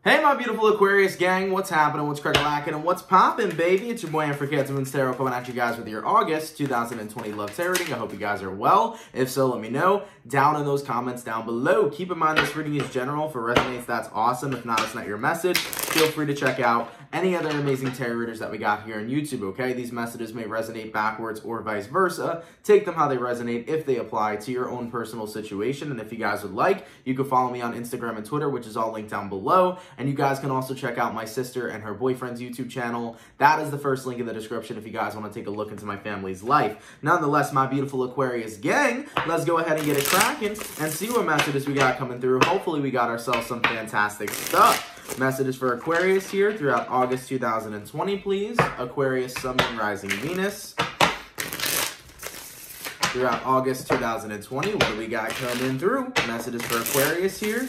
Hey, my beautiful Aquarius gang, what's happening, what's crack-a-lackin', and what's poppin', baby? It's your boy, for CancerMoonsTarot, coming at you guys with your August 2020 love tarot reading. I hope you guys are well. If so, let me know down in those comments down below. Keep in mind, this reading is general. If it resonates, that's awesome. If not, it's not your message. Feel free to check out any other amazing tarot readers that we got here on YouTube, okay? These messages may resonate backwards or vice versa. Take them how they resonate if they apply to your own personal situation. And if you guys would like, you can follow me on Instagram and Twitter, which is all linked down below. And you guys can also check out my sister and her boyfriend's YouTube channel. That is the first link in the description if you guys want to take a look into my family's life. Nonetheless, my beautiful Aquarius gang, let's go ahead and get it cracking and see what messages we got coming through. Hopefully we got ourselves some fantastic stuff. Messages for Aquarius here throughout August 2020, please. Aquarius, Sun, Moon, Rising, Venus. Throughout August 2020, what do we got coming through? Messages for Aquarius here.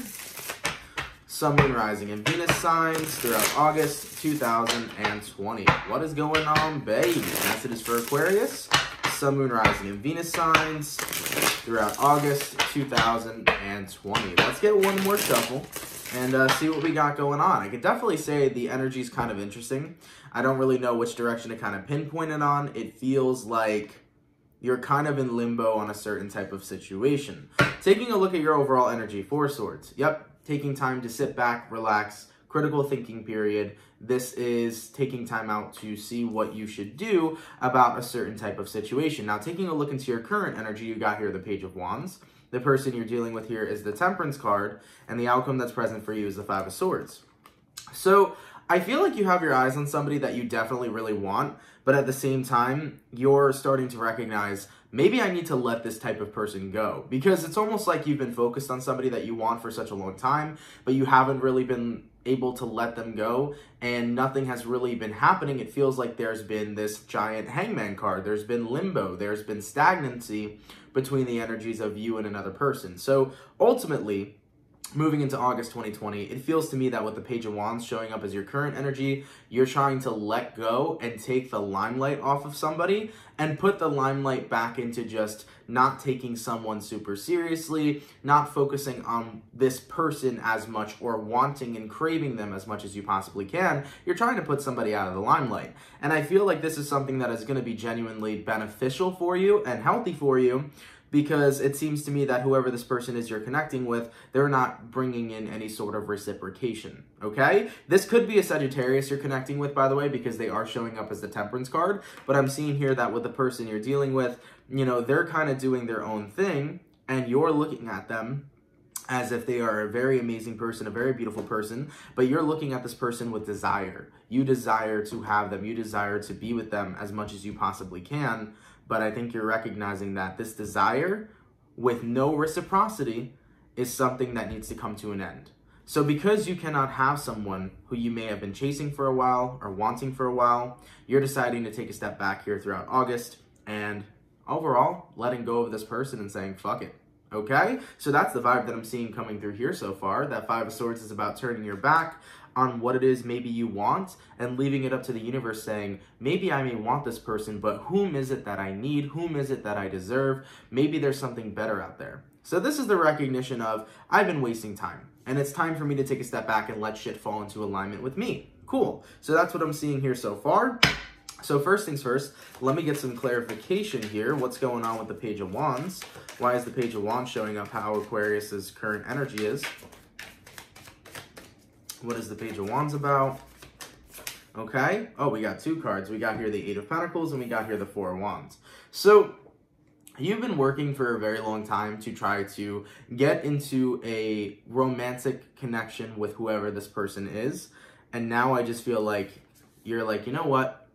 Sun, Moon, Rising, and Venus signs throughout August 2020. What is going on, baby? Messages for Aquarius. Sun, Moon, Rising, and Venus signs throughout August 2020. Let's get one more shuffle and see what we got going on. I could definitely say the energy is kind of interesting. I don't really know which direction to kind of pinpoint it on. It feels like you're kind of in limbo on a certain type of situation. Taking a look at your overall energy, Four Swords. Yep, taking time to sit back, relax, critical thinking period. This is taking time out to see what you should do about a certain type of situation. Now, taking a look into your current energy, you got here the Page of Wands. The person you're dealing with here is the Temperance card, and the outcome that's present for you is the Five of Swords. So I feel like you have your eyes on somebody that you definitely really want, but at the same time, you're starting to recognize, maybe I need to let this type of person go. Because it's almost like you've been focused on somebody that you want for such a long time, but you haven't really been able to let them go, and nothing has really been happening. It feels like there's been this giant Hangman card. There's been limbo. There's been stagnancy between the energies of you and another person. So ultimately, moving into August 2020, it feels to me that with the Page of Wands showing up as your current energy, you're trying to let go and take the limelight off of somebody and put the limelight back into just not taking someone super seriously, not focusing on this person as much or wanting and craving them as much as you possibly can. You're trying to put somebody out of the limelight. And I feel like this is something that is going to be genuinely beneficial for you and healthy for you, because it seems to me that whoever this person is you're connecting with, they're not bringing in any sort of reciprocation, okay? This could be a Sagittarius you're connecting with, by the way, because they are showing up as the Temperance card, but I'm seeing here that with the person you're dealing with, you know, they're kind of doing their own thing, and you're looking at them as if they are a very amazing person, a very beautiful person, but you're looking at this person with desire. You desire to have them. You desire to be with them as much as you possibly can. But I think you're recognizing that this desire with no reciprocity is something that needs to come to an end. So because you cannot have someone who you may have been chasing for a while or wanting for a while, you're deciding to take a step back here throughout August and overall letting go of this person and saying, fuck it. Okay? So that's the vibe that I'm seeing coming through here so far. That Five of Swords is about turning your back on what it is maybe you want and leaving it up to the universe saying, maybe I may want this person, but whom is it that I need? Whom is it that I deserve? Maybe there's something better out there. So this is the recognition of, I've been wasting time, and it's time for me to take a step back and let shit fall into alignment with me. Cool. So that's what I'm seeing here so far. So first things first, let me get some clarification here. What's going on with the Page of Wands? Why is the Page of Wands showing up how Aquarius's current energy is? What is the Page of Wands about? Okay. Oh, we got two cards. We got here the Eight of Pentacles and we got here the Four of Wands. So you've been working for a very long time to try to get into a romantic connection with whoever this person is. And now I just feel like you're like, you know what?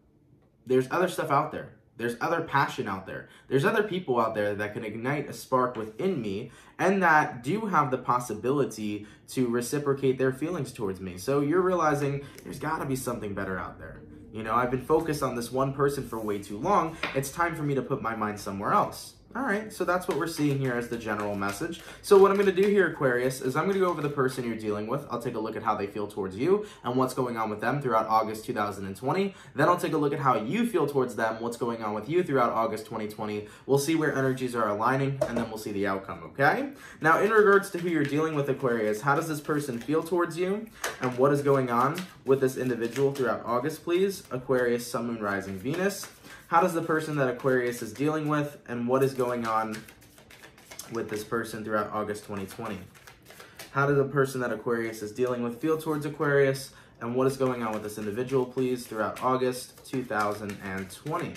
There's other stuff out there. There's other passion out there. There's other people out there that can ignite a spark within me and that do have the possibility to reciprocate their feelings towards me. So you're realizing there's got to be something better out there. You know, I've been focused on this one person for way too long. It's time for me to put my mind somewhere else. All right, so that's what we're seeing here as the general message. So what I'm going to do here, Aquarius, is I'm going to go over the person you're dealing with. I'll take a look at how they feel towards you and what's going on with them throughout August 2020. Then I'll take a look at how you feel towards them, what's going on with you throughout August 2020. We'll see where energies are aligning, and then we'll see the outcome, okay? Now, in regards to who you're dealing with, Aquarius, how does this person feel towards you, and what is going on with this individual throughout August, please? Aquarius, Sun, Moon, Rising, Venus. How does the person that Aquarius is dealing with, and what is going on with this person throughout August 2020? How does the person that Aquarius is dealing with feel towards Aquarius, and what is going on with this individual, please, throughout August 2020?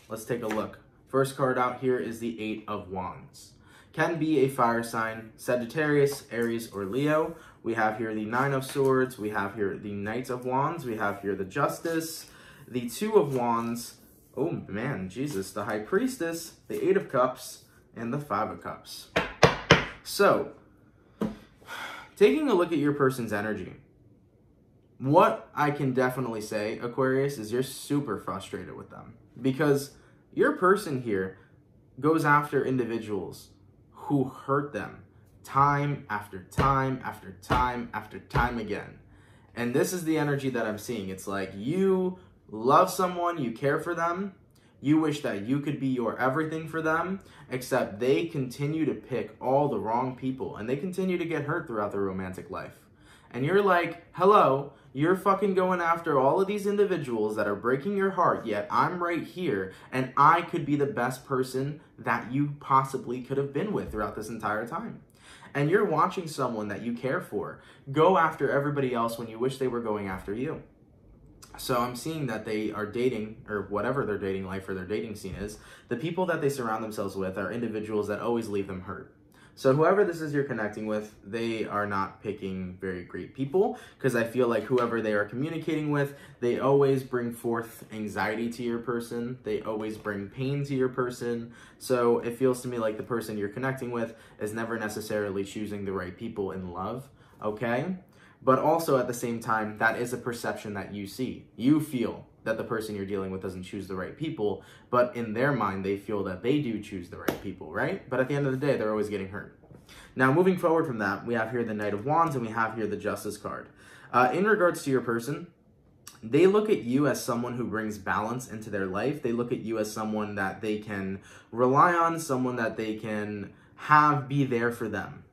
Let's take a look. First card out here is the Eight of Wands. Can be a fire sign, Sagittarius, Aries, or Leo. We have here the Nine of Swords. We have here the Knight of Wands. We have here the Justice, the Two of Wands. Oh man, Jesus, the High Priestess, the Eight of Cups, and the Five of Cups. So, taking a look at your person's energy, what I can definitely say, Aquarius, is you're super frustrated with them. Because your person here goes after individuals who hurt them time after time after time after time again. And this is the energy that I'm seeing. It's like you love someone, you care for them, you wish that you could be your everything for them, except they continue to pick all the wrong people, and they continue to get hurt throughout their romantic life. And you're like, hello, you're fucking going after all of these individuals that are breaking your heart, yet I'm right here, and I could be the best person that you possibly could have been with throughout this entire time. And you're watching someone that you care for go after everybody else when you wish they were going after you. So I'm seeing that they are dating, or whatever their dating life or their dating scene is, the people that they surround themselves with are individuals that always leave them hurt. So whoever this is you're connecting with, they are not picking very great people, because I feel like whoever they are communicating with, they always bring forth anxiety to your person. They always bring pain to your person. So it feels to me like the person you're connecting with is never necessarily choosing the right people in love, okay? But also at the same time, that is a perception that you see. You feel that the person you're dealing with doesn't choose the right people, but in their mind, they feel that they do choose the right people, right? But at the end of the day, they're always getting hurt. Now, moving forward from that, we have here the Knight of Wands, and we have here the Justice card. In regards to your person, they look at you as someone who brings balance into their life. They look at you as someone that they can rely on, someone that they can have be there for them.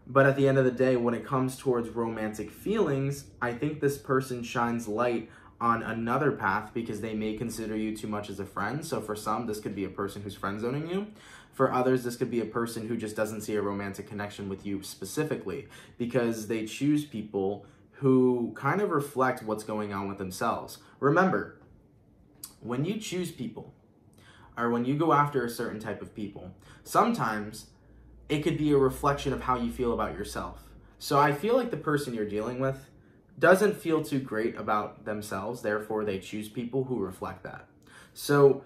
But at the end of the day, when it comes towards romantic feelings, I think this person shines light on another path because they may consider you too much as a friend. So for some, this could be a person who's friend-zoning you. For others, this could be a person who just doesn't see a romantic connection with you specifically because they choose people who kind of reflect what's going on with themselves. Remember, when you choose people, or when you go after a certain type of people, sometimes it could be a reflection of how you feel about yourself. So I feel like the person you're dealing with doesn't feel too great about themselves, therefore they choose people who reflect that. So,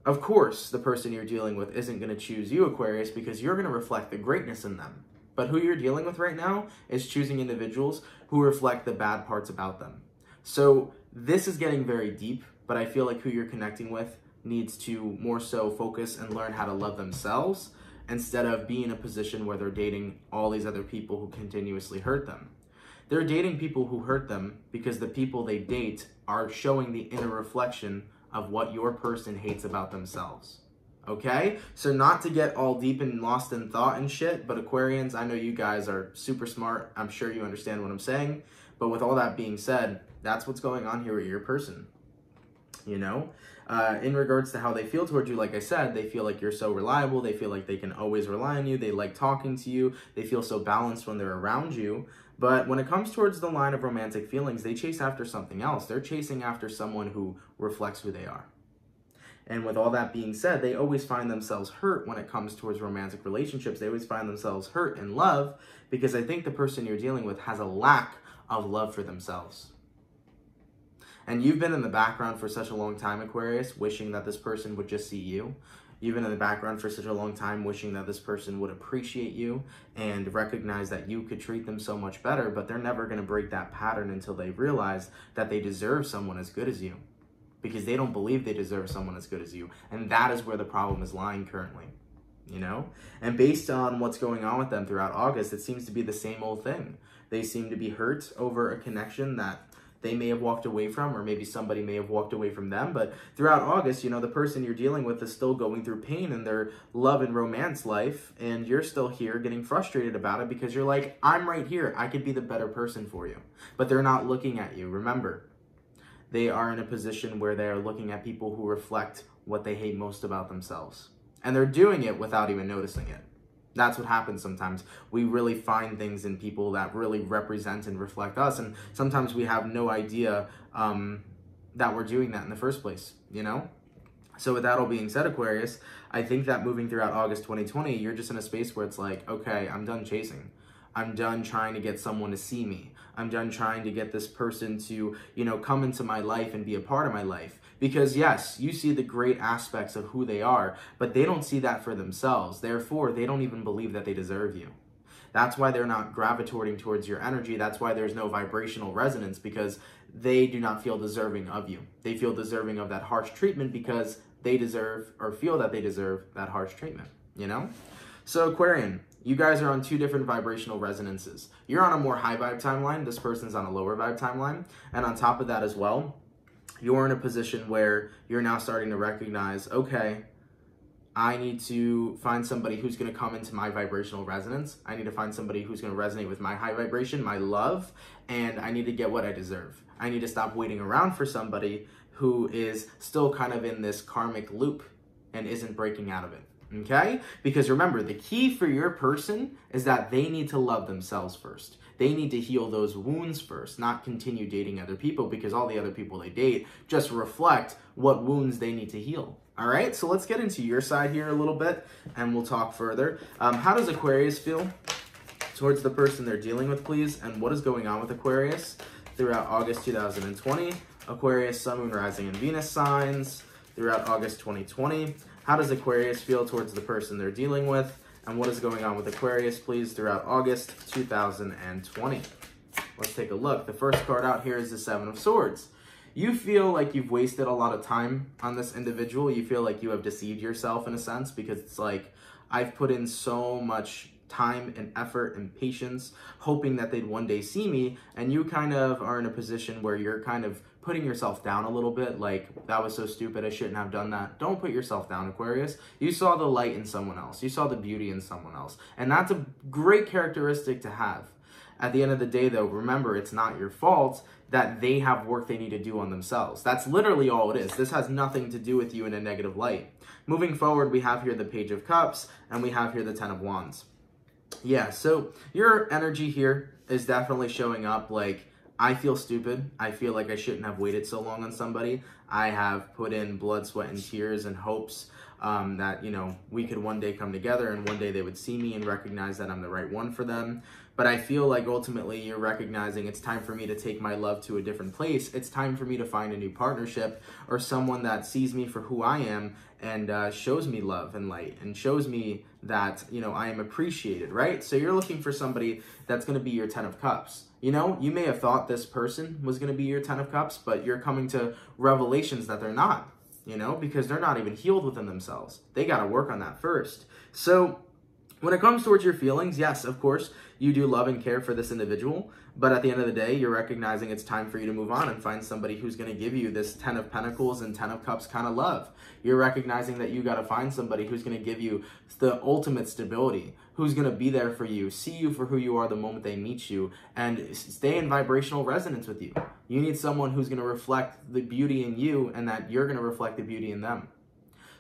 of course, the person you're dealing with isn't going to choose you, Aquarius, because you're going to reflect the greatness in them. But who you're dealing with right now is choosing individuals who reflect the bad parts about them. So this is getting very deep, but I feel like who you're connecting with needs to more so focus and learn how to love themselves instead of being in a position where they're dating all these other people who continuously hurt them. They're dating people who hurt them because the people they date are showing the inner reflection of what your person hates about themselves. Okay? So not to get all deep and lost in thought and shit, but Aquarians, I know you guys are super smart. I'm sure you understand what I'm saying. But with all that being said, that's what's going on here with your person. You know? In regards to how they feel towards you, like I said, they feel like you're so reliable. They feel like they can always rely on you. They like talking to you. They feel so balanced when they're around you. But when it comes towards the line of romantic feelings, they chase after something else. They're chasing after someone who reflects who they are. And with all that being said, they always find themselves hurt when it comes towards romantic relationships. They always find themselves hurt in love because I think the person you're dealing with has a lack of love for themselves. And you've been in the background for such a long time, Aquarius, wishing that this person would just see you. You've been in the background for such a long time wishing that this person would appreciate you and recognize that you could treat them so much better, but they're never going to break that pattern until they realize that they deserve someone as good as you. Because they don't believe they deserve someone as good as you. And that is where the problem is lying currently. you know? And based on what's going on with them throughout August, it seems to be the same old thing. They seem to be hurt over a connection that they may have walked away from, or maybe somebody may have walked away from them. But throughout August, you know, the person you're dealing with is still going through pain in their love and romance life, and you're still here getting frustrated about it because you're like, I'm right here. I could be the better person for you. But they're not looking at you. Remember, they are in a position where they are looking at people who reflect what they hate most about themselves. And they're doing it without even noticing it. That's what happens sometimes. We really find things in people that really represent and reflect us, and sometimes we have no idea that we're doing that in the first place, you know? So with that all being said, Aquarius, I think that moving throughout August 2020, you're just in a space where it's like, okay, I'm done chasing. I'm done trying to get someone to see me. I'm done trying to get this person to, you know, come into my life and be a part of my life. Because yes, you see the great aspects of who they are, but they don't see that for themselves. Therefore, they don't even believe that they deserve you. That's why they're not gravitating towards your energy. That's why there's no vibrational resonance, because they do not feel deserving of you. They feel deserving of that harsh treatment because they deserve, or feel that they deserve, that harsh treatment, you know? So Aquarian, you guys are on two different vibrational resonances. You're on a more high vibe timeline. This person's on a lower vibe timeline. And on top of that as well, you're in a position where you're now starting to recognize, okay, I need to find somebody who's going to come into my vibrational resonance. I need to find somebody who's going to resonate with my high vibration, my love, and I need to get what I deserve. I need to stop waiting around for somebody who is still kind of in this karmic loop and isn't breaking out of it. Okay? Because remember, the key for your person is that they need to love themselves first. They need to heal those wounds first, not continue dating other people, because all the other people they date just reflect what wounds they need to heal. All right? So let's get into your side here a little bit, and we'll talk further. How does Aquarius feel towards the person they're dealing with, please? And what is going on with Aquarius throughout August 2020? Aquarius, Sun, Moon, Rising, and Venus signs throughout August 2020. How does Aquarius feel towards the person they're dealing with? And what is going on with Aquarius, please, throughout August 2020? Let's take a look. The first card out here is the Seven of Swords. You feel like you've wasted a lot of time on this individual. You feel like you have deceived yourself in a sense, because it's like, I've put in so much time and effort and patience hoping that they'd one day see me, and you kind of are in a position where you're kind of putting yourself down a little bit, like, that was so stupid, I shouldn't have done that. Don't put yourself down, Aquarius. You saw the light in someone else. You saw the beauty in someone else. And that's a great characteristic to have. At the end of the day, though, remember, it's not your fault that they have work they need to do on themselves. That's literally all it is. This has nothing to do with you in a negative light. Moving forward, we have here the Page of Cups, and we have here the Ten of Wands. Yeah, so your energy here is definitely showing up like, I feel stupid. I feel like I shouldn't have waited so long on somebody. I have put in blood, sweat, and tears and hopes that, you know, we could one day come together and one day they would see me and recognize that I'm the right one for them. But I feel like ultimately you're recognizing it's time for me to take my love to a different place. It's time for me to find a new partnership, or someone that sees me for who I am and shows me love and light and shows me that, you know, I am appreciated, right? So you're looking for somebody that's going to be your Ten of Cups. You know, you may have thought this person was going to be your Ten of Cups, but you're coming to revelations that they're not, you know, because they're not even healed within themselves. They got to work on that first. So when it comes towards your feelings, yes, of course, you do love and care for this individual, but at the end of the day, you're recognizing it's time for you to move on and find somebody who's going to give you this Ten of Pentacles and Ten of Cups kind of love. You're recognizing that you got to find somebody who's going to give you the ultimate stability, who's going to be there for you, see you for who you are the moment they meet you, and stay in vibrational resonance with you. You need someone who's going to reflect the beauty in you, and that you're going to reflect the beauty in them.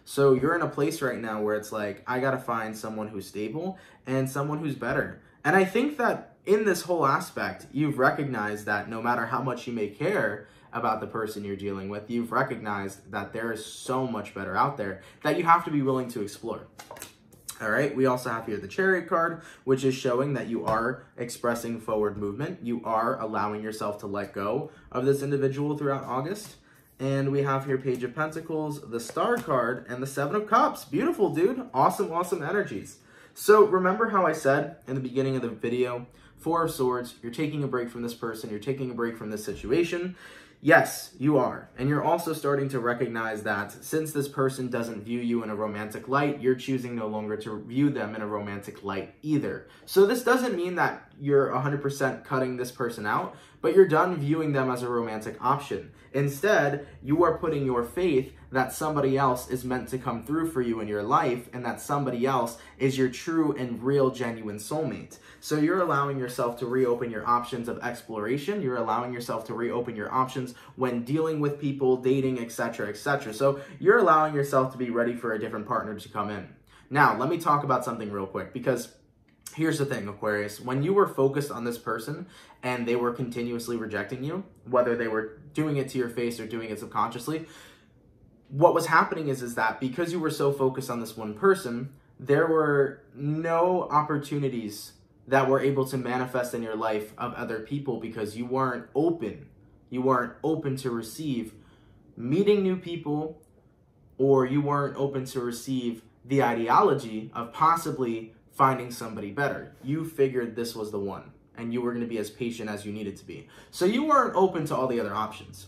So you're in a place right now where it's like, I got to find someone who's stable and someone who's better. And I think that in this whole aspect, you've recognized that no matter how much you may care about the person you're dealing with, you've recognized that there is so much better out there that you have to be willing to explore. All right, we also have here the Chariot card, which is showing that you are expressing forward movement. You are allowing yourself to let go of this individual throughout August. And we have here Page of Pentacles, the Star card, and the Seven of Cups. Beautiful, dude. Awesome, awesome energies. So remember how I said in the beginning of the video, Four of Swords, you're taking a break from this person, you're taking a break from this situation. Yes, you are. And you're also starting to recognize that since this person doesn't view you in a romantic light, you're choosing no longer to view them in a romantic light either. So this doesn't mean that you're 100% cutting this person out, but you're done viewing them as a romantic option. Instead, you are putting your faith that somebody else is meant to come through for you in your life, and that somebody else is your true and real genuine soulmate. So you're allowing yourself to reopen your options of exploration. You're allowing yourself to reopen your options when dealing with people, dating, etc., etc. So you're allowing yourself to be ready for a different partner to come in. Now, let me talk about something real quick, because here's the thing, Aquarius. When you were focused on this person and they were continuously rejecting you, whether they were doing it to your face or doing it subconsciously, what was happening is that because you were so focused on this one person, there were no opportunities that were able to manifest in your life of other people, because you weren't open. You weren't open to receive meeting new people, or you weren't open to receive the ideology of possibly finding somebody better. You figured this was the one, and you were going to be as patient as you needed to be. So you weren't open to all the other options.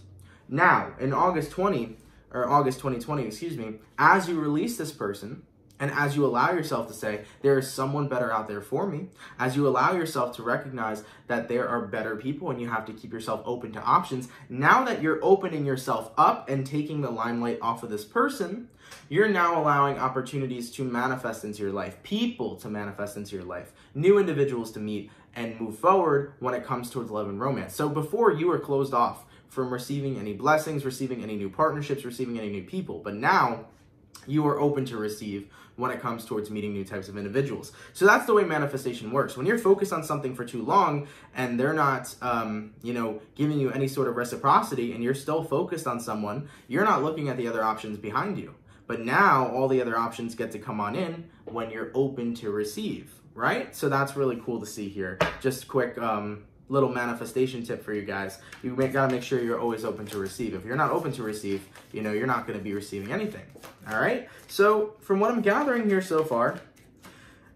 Now, in August 2020, excuse me, as you release this person, and as you allow yourself to say, there is someone better out there for me, as you allow yourself to recognize that there are better people and you have to keep yourself open to options, now that you're opening yourself up and taking the limelight off of this person, you're now allowing opportunities to manifest into your life, people to manifest into your life, new individuals to meet and move forward when it comes towards love and romance. So before, you were closed off from receiving any blessings, receiving any new partnerships, receiving any new people. But now you are open to receive when it comes towards meeting new types of individuals. So that's the way manifestation works. When you're focused on something for too long and they're not, giving you any sort of reciprocity, and you're still focused on someone, you're not looking at the other options behind you. But now all the other options get to come on in when you're open to receive, right? So that's really cool to see here. Just a quick little manifestation tip for you guys. You gotta make sure you're always open to receive. If you're not open to receive, you're not gonna be receiving anything, all right? So from what I'm gathering here so far,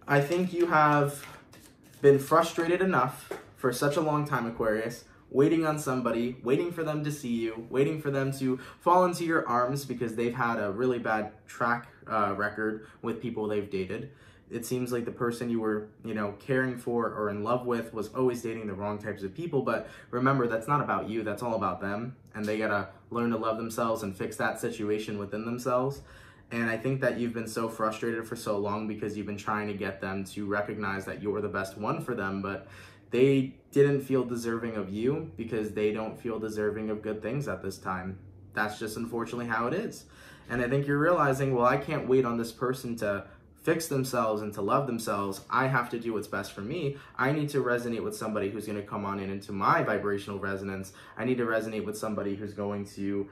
I think you have been frustrated enough for such a long time, Aquarius, waiting on somebody, waiting for them to see you, waiting for them to fall into your arms because they've had a really bad track record with people they've dated. It seems like the person you were, caring for or in love with was always dating the wrong types of people. But remember, that's not about you. That's all about them. And they got to learn to love themselves and fix that situation within themselves. And I think that you've been so frustrated for so long because you've been trying to get them to recognize that you're the best one for them. But they didn't feel deserving of you because they don't feel deserving of good things at this time. That's just unfortunately how it is. And I think you're realizing, well, I can't wait on this person to fix themselves and to love themselves. I have to do what's best for me. I need to resonate with somebody who's going to come on into my vibrational resonance. I need to resonate with somebody who's going to,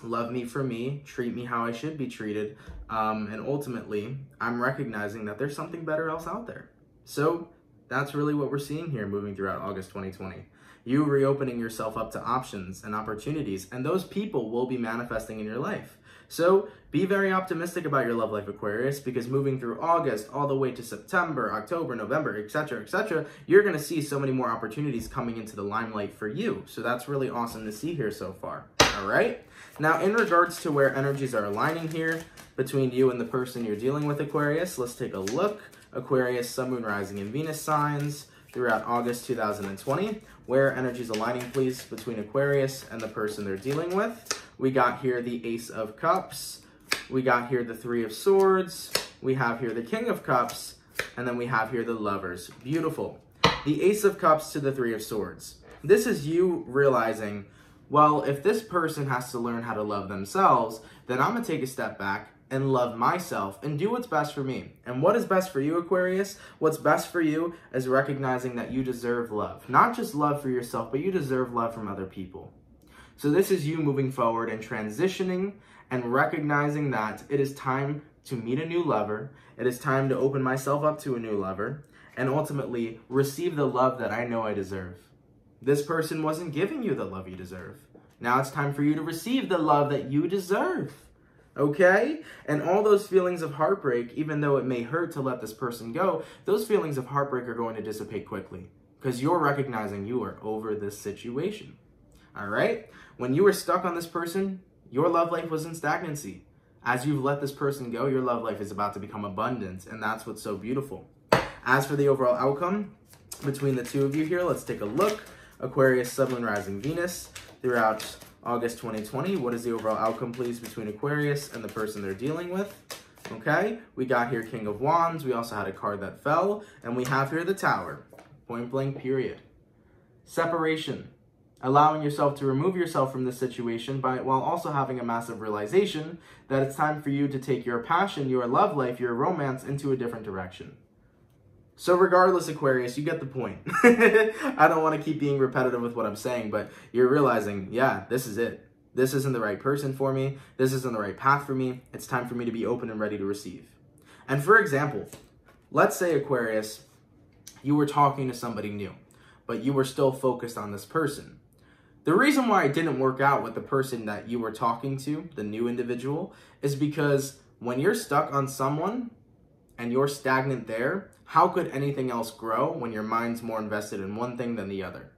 love me for me, treat me how I should be treated. And ultimately, I'm recognizing that there's something better else out there. So that's really what we're seeing here moving throughout August 2020. You reopening yourself up to options and opportunities, and those people will be manifesting in your life. So be very optimistic about your love life, Aquarius, because moving through August all the way to September, October, November, etc., you're going to see so many more opportunities coming into the limelight for you. So that's really awesome to see here so far. All right. Now, in regards to where energies are aligning here between you and the person you're dealing with, Aquarius, let's take a look. Aquarius, Sun, Moon, Rising, and Venus signs throughout August 2020. Where energies aligning, please, between Aquarius and the person they're dealing with. We got here the Ace of Cups. We got here the Three of Swords. We have here the King of Cups. And then we have here the Lovers. Beautiful. The Ace of Cups to the Three of Swords. This is you realizing, well, if this person has to learn how to love themselves, then I'm going to take a step back and love myself and do what's best for me. And what is best for you, Aquarius? What's best for you is recognizing that you deserve love. Not just love for yourself, but you deserve love from other people. So this is you moving forward and transitioning and recognizing that it is time to meet a new lover. It is time to open myself up to a new lover and ultimately receive the love that I know I deserve. This person wasn't giving you the love you deserve. Now it's time for you to receive the love that you deserve. okay? And all those feelings of heartbreak, even though it may hurt to let this person go, those feelings of heartbreak are going to dissipate quickly because you're recognizing you are over this situation, all right? When you were stuck on this person, your love life was in stagnancy. As you've let this person go, your love life is about to become abundant, and that's what's so beautiful. As for the overall outcome between the two of you here, let's take a look. Aquarius, Sun, Moon, Rising, Venus throughout August 2020. What is the overall outcome, please, between Aquarius and the person they're dealing with? Okay, we got here King of Wands. We also had a card that fell, and we have here the Tower. Point blank, period. Separation. Allowing yourself to remove yourself from this situation while also having a massive realization that it's time for you to take your passion, your love life, your romance into a different direction. So regardless, Aquarius, you get the point. I don't want to keep being repetitive with what I'm saying, but you're realizing, yeah, this is it. This isn't the right person for me. This isn't the right path for me. It's time for me to be open and ready to receive. And for example, let's say, Aquarius, you were talking to somebody new, but you were still focused on this person. The reason why it didn't work out with the person that you were talking to, the new individual, is because when you're stuck on someone and you're stagnant there, how could anything else grow when your mind's more invested in one thing than the other?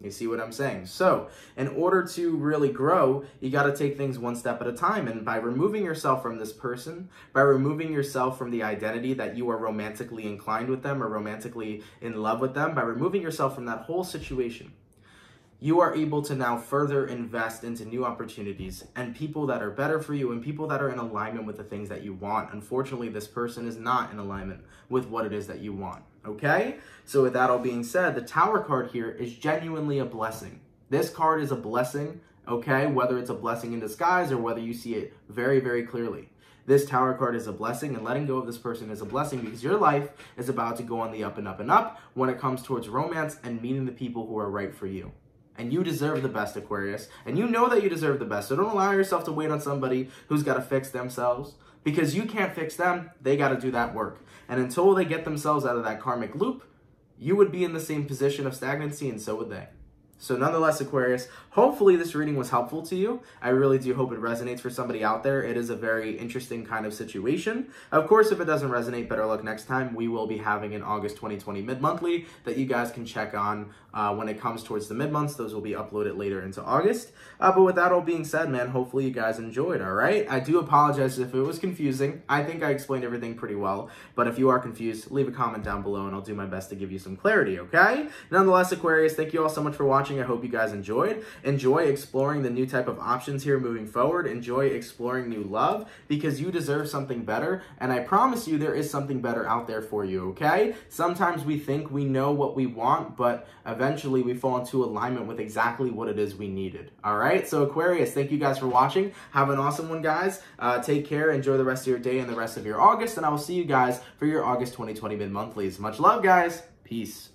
You see what I'm saying? So, in order to really grow, you got to take things one step at a time. And by removing yourself from this person, by removing yourself from the identity that you are romantically inclined with them or romantically in love with them, by removing yourself from that whole situation, you are able to now further invest into new opportunities and people that are better for you and people that are in alignment with the things that you want. Unfortunately, this person is not in alignment with what it is that you want, okay? So with that all being said, the Tower card here is genuinely a blessing. This card is a blessing, okay? Whether it's a blessing in disguise or whether you see it very, very clearly. This Tower card is a blessing, and letting go of this person is a blessing because your life is about to go on the up and up and up when it comes towards romance and meeting the people who are right for you. And you deserve the best, Aquarius. And you know that you deserve the best. So don't allow yourself to wait on somebody who's got to fix themselves. Because you can't fix them. They got to do that work. And until they get themselves out of that karmic loop, you would be in the same position of stagnancy, and so would they. So nonetheless, Aquarius, hopefully this reading was helpful to you. I really do hope it resonates for somebody out there. It is a very interesting kind of situation. Of course, if it doesn't resonate, better luck next time. We will be having an August 2020 mid-monthly that you guys can check on when it comes towards the mid-months. Those will be uploaded later into August. But with that all being said, man, hopefully you guys enjoyed, all right? I do apologize if it was confusing. I think I explained everything pretty well. But if you are confused, leave a comment down below and I'll do my best to give you some clarity, okay? Nonetheless, Aquarius, thank you all so much for watching. I hope you guys enjoyed. Enjoy exploring the new type of options here moving forward. Enjoy exploring new love because you deserve something better. And I promise you there is something better out there for you, okay? Sometimes we think we know what we want, but eventually we fall into alignment with exactly what it is we needed, all right? So Aquarius, thank you guys for watching. Have an awesome one, guys. Take care. Enjoy the rest of your day and the rest of your August. And I will see you guys for your August 2020 mid-monthlies. Much love, guys. Peace.